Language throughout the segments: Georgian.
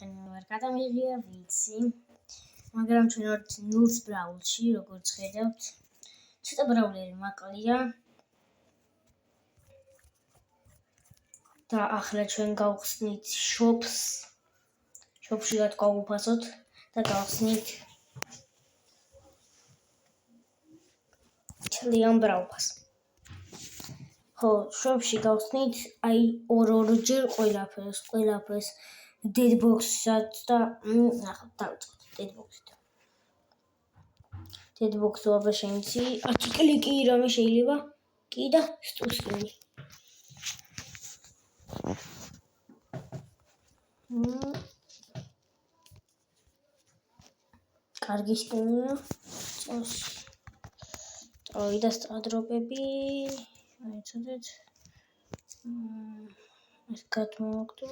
არ გადამიღია ვიცი, მაგრამ ჩვენ ვართ ნურს ბრაულში, როგორც ხედავთ. ცოტა ბრაულერი მაკლია. და ახლა ჩვენ გავხსნით შოპს. შოპში გავუფასოთ და გავხსნით ჩლიან ბრაულს. ხო, შოპში გავხსნით აი ორ-ორჯერ ყველაფერს დედბოქსსაც და ნახავთ დავიწყოთ დედბოქსით. დედბოქსი აბა შემიცი, არტიკლი კი რამე შეიძლება კი და სტუსკინი. კარგი სკინია. წავიდა სტადროპები. აი ცუდეთ. ეს გადმოვაგდო.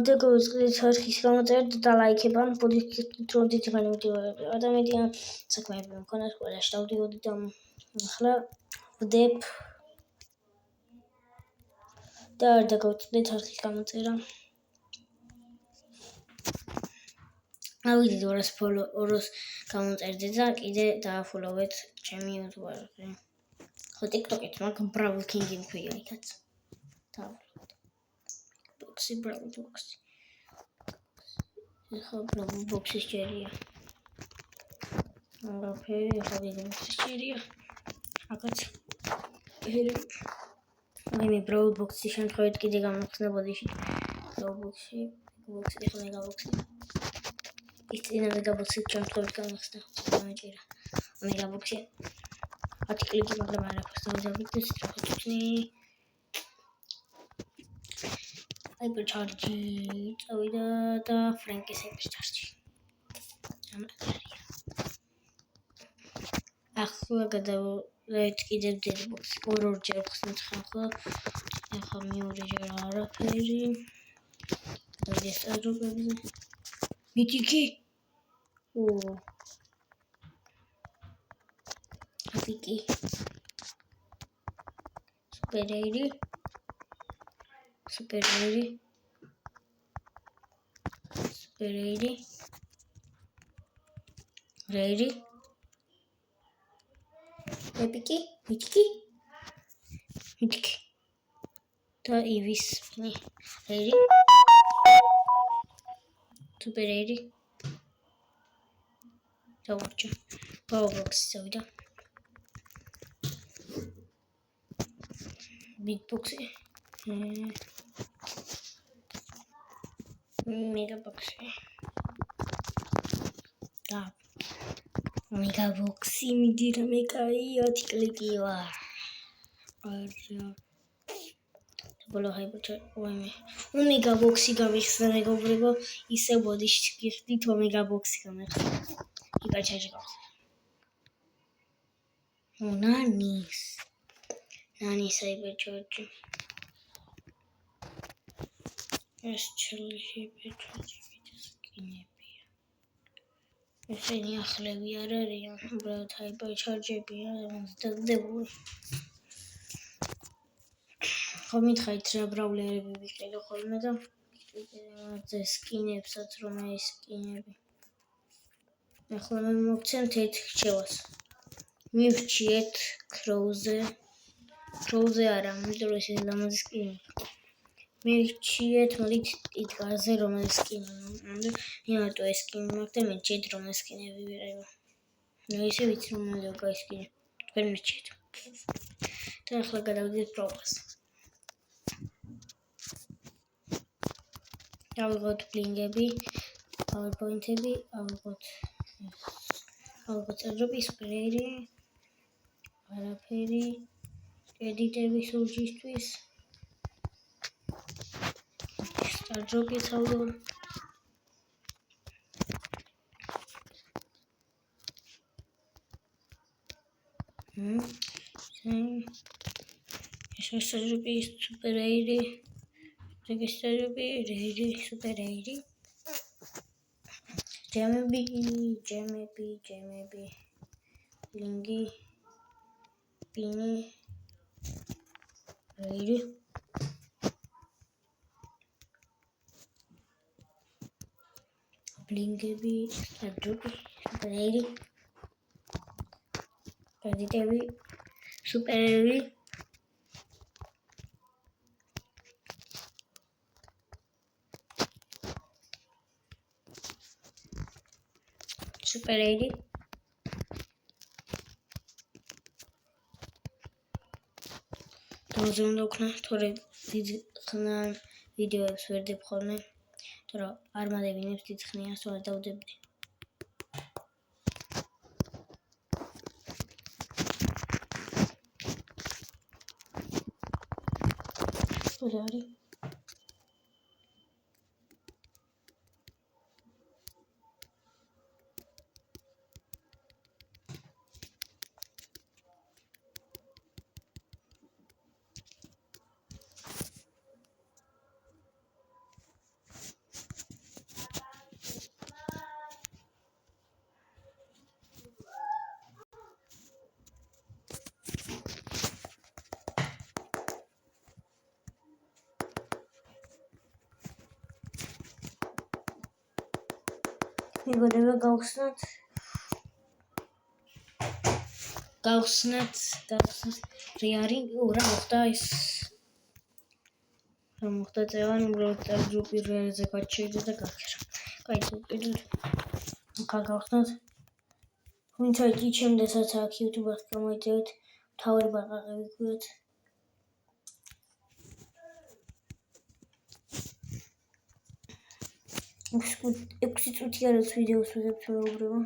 დაგოცხადეთ არხის გამოწერთ და ლაიქებან პოდკასტით რომ დიდხანი მიტოვებდი. ადამიანთან საქმეები მქონდა სკოლაში დავდიოდი და ახლა ვდებ და არ დაგოცხადეთ არხის გამოწერა. ავიდეთ ოროს გამოწერდეთ და კიდე დააფოლოვეთ ჩემი YouTube-ზე. ხო TikTok-ით მაგ Brawl King მქვია იქაც. დავfollow. Brawl Box. ეხლა Brawl Box-ის ჯერია. აგაფერი ეხლა Box-ის ჯერია. აკაც. მე Brawl Box-ის შემთხვევით კიდე გამახსნებოდი Brawl Box-ში. ეხლა Mega Box-ი. ისწინა Mega Box-ის შემთხვევით გამახსნა. გამეჭირა. Mega Box-ი. არტიკლი კი მაგრამ არაფერს დავიძაბით სტრაფოჩნი. Hypercharge წავიდა და ფრენკის Hypercharge. ახლა გადავიდეთ კიდევ დედბოქსი. ორ-ორჯერ ხსნით ხო? ახლა მეორეჯერ არაფერი. დავიდეთ სტადროპებზე. მითიკი. აფიკი. სუპერეირი. რეირი. ეპიკი. მითიკი. და ივის რეირი. სუპერეირი. დავარჩა. Brawl Box-ი წავიდა. Big Box-ი. Mega Box-ი. და Mega Box-ი მიდირა მეკაი არტიკლი კი ვარ. არა. ბოლო Hypercharge. Mega Box-ი გამიხსნა მეგობრებო, ისე ბოდიში გიხდით Mega Box-ი გამიხსნა. Hypercharge გავხსნა. ნანის Hypercharge. ეს ჩელი Hypercharge ვიდასკინებია. ესენი ახლები არ არიან, უბრალოდ Hypercharge-ებია, დაგდებული. ხო მითხარით რა ბრაულერები ვიყიდო ხოლმე და ზე სკინებსაც რომ ეს სკინები. ახლა მე მოგცემთ ერთ რჩევას. მივრჩიეთ Crow'ზე არა, იმიტომ რომ ეს ლამაზი სკინი. მივრჩიეთ მოდით Edgar-ზე რომელიც სკინი. იმათო ეს სკინი მაქვს და მივრჩიეთ რომელიც სკინები ვიყიდო. ისე ვიცი რომ უნდა გაისკინე. თქვენ მივრჩიეთ. და ახლა გადავიდეთ პროფას. ავიღოთ ბლინგები, PowerPoint-ები, ავიღოთ წერდროპი, სპრეირი, არაფერი, ედიტები სურჯისთვის, სტარდროპი ავიღოთ. ეს სტარდროპი, სუპერეირი. Register Superairi. Gemები. Lingi. Pini. Reiri. ბლინგები, სტარჯობი, სუპერეირი, კრედიტები, სუპერეირი, სუპერეირი, დავზე უნდა ვქნა, თორე დიდ ხნან ვიდეოებს ვერ დებ ხოლმე, თორე არ მადებინებს დიდ ხნიანს, თორე დავდებდი. რა არის? მეგონება გავხსნათ რეარი, რა მოხდა ეს? რა მოხდა წევან, უბრალოდ სტარჯობი რეალზე გაჩერდა და გაქერა. კაი, ვიყიდოთ. გავხსნათ. ვინც აიჭი ჩემდესაც აქ YouTube-ს გამოიწევთ, მთავარი ბაყაყები გვიოთ. ექვსი წუთი არის ვიდეოს ვიღებთ მეუბრება.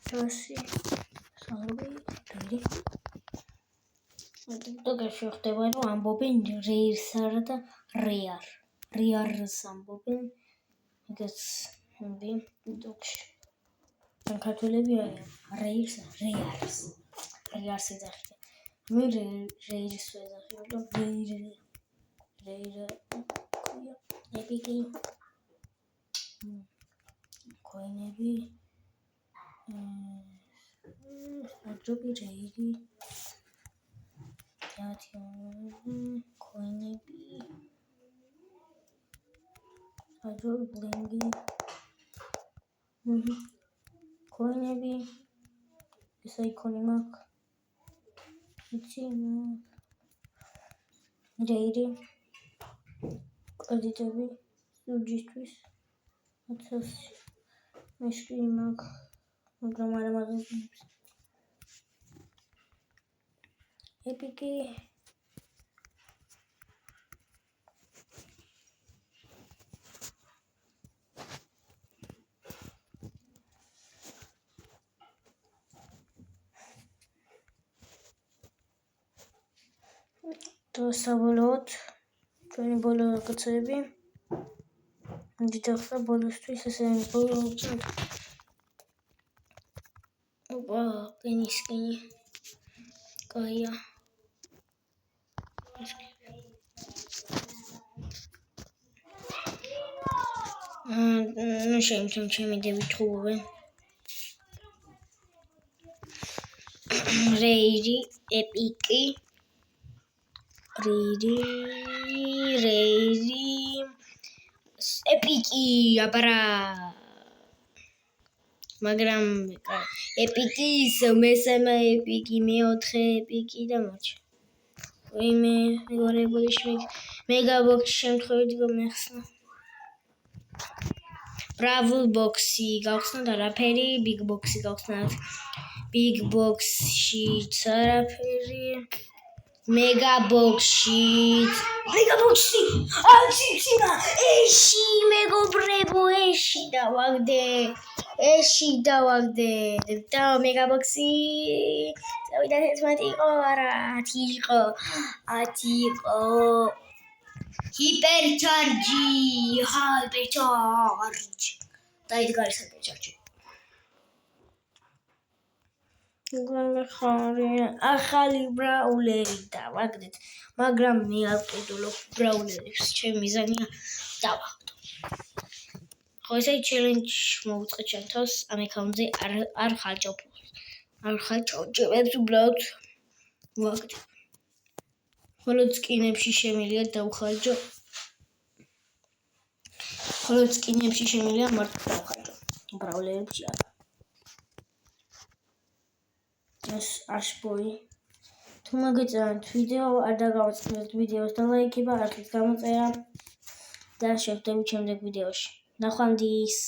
Rossi, Salvi, Tori. Ტიკტოკში ხდება, რომ ამბობენ რეირსარ და რეარს ამბობენ. ეს ამბი ტიკტოკში. ქართველები არიან რეარს ეძახიან. მე რეირს ვეძახი, რომ რეირა ეპიკი კოინები სტარჯობი რეირი კოინები სტარჯობი ბლინგი კოინები ეს აიკონი მაქვს იცი რეირი კრედიტები სურჯისთვის 1000 მეშკი მაქვს მაგრამ არ ამაგებს ეპიკი то საბოლოოდ ჩვენი ბოლო რაღაცები დიდახლა ბოლოსთვის ესე ბოლოს ოპა პენისკინი კაია ну ჩემი დევითხულობენ რეირი ეპიკი რეირი ეპიკი აბარა მაგრამ ეპიკის მესამე ეპიკი მეოთხე ეპიკი და მოჩა ვიმე მეგობრებო მეგაბოქსი შემთხვევით გამეხსნა ბრავლ ბოქსი გავხსნათ არაფერი ბიგ ბოქსი გავხსნათ ბიგ ბოქსში არაფერი მეგაბოქსი აჩიჩინა ეში მეგობრებო ეში დავაგდე და მეგაბოქსი წავიდა 11 იყო არა 10 იყო ჰიპერჩარჯი დაიდგარი ჰიპერჩარჯი ახალი ბრაულერი დავაგდეთ მაგრამ მე არ ვყიდულობ ბრაულერებს ჩემი მიზანია დავაგდო ხო ესე ჩელენჯი მოვუწყე ჩემ თავს ამ აკაუნტზე არ ხარჯავ ფულს არ ხაჭავჭებებს უბრალოდ ვაკთ. მხოლოდ სკინებში შემიძლია დავხარჯო. მხოლოდ სკინებში შემიძლია მარტო დავხარჯო. ბრაულერებში არა. ეს აშბოი. თუ მოგეწონათ ვიდეო, არ დაგავიწყდეთ ვიდეოს დალაიქება, არხის გამოწერა და შევხვდებით შემდეგ ვიდეოში. ნახვამდის.